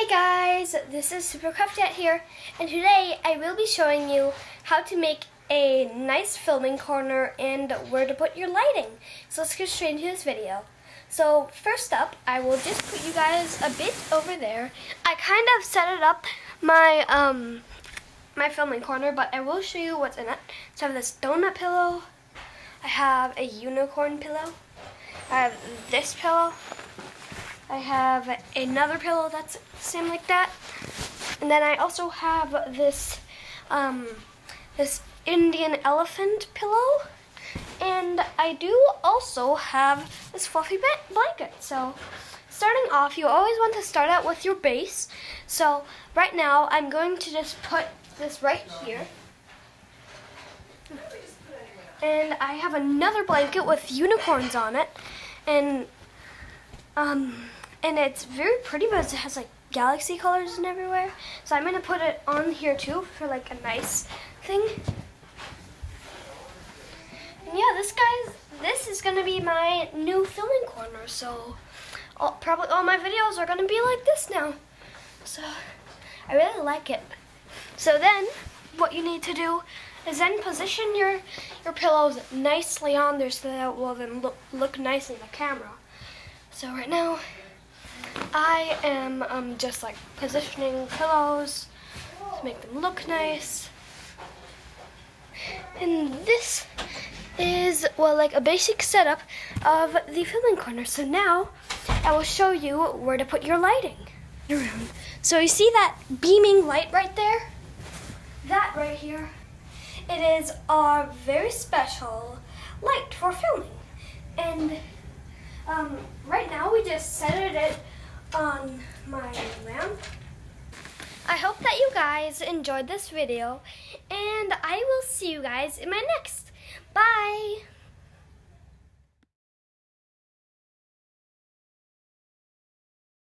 Hey guys, this is SuperCraftJet here, and today I will be showing you how to make a nice filming corner and where to put your lighting. So let's get straight into this video. So first up, I will just put you guys a bit over there. I kind of set it up my my filming corner, but I will show you what's in it. So I have this donut pillow, I have a unicorn pillow, I have this pillow, I have another pillow that's same like that, and then I also have this this Indian elephant pillow, and I do also have this fluffy blanket. So starting off, you always want to start out with your base. So right now I'm going to just put this right here, and I have another blanket with unicorns on it, and it's very pretty, but it has like galaxy colors and everywhere. So I'm gonna put it on here too for like a nice thing. And yeah, this is gonna be my new filming corner. So probably all my videos are gonna be like this now. So I really like it. So then what you need to do is then position your pillows nicely on there so that it will then look nice in the camera. So right now, I am just like positioning pillows to make them look nice. And this is, well, like a basic setup of the filming corner. So now, I will show you where to put your lighting around. So you see that beaming light right there? That right here, it is our very special light for filming. And right now we just centered it on my lamp. I hope that you guys enjoyed this video, and I will see you guys in my next. Bye!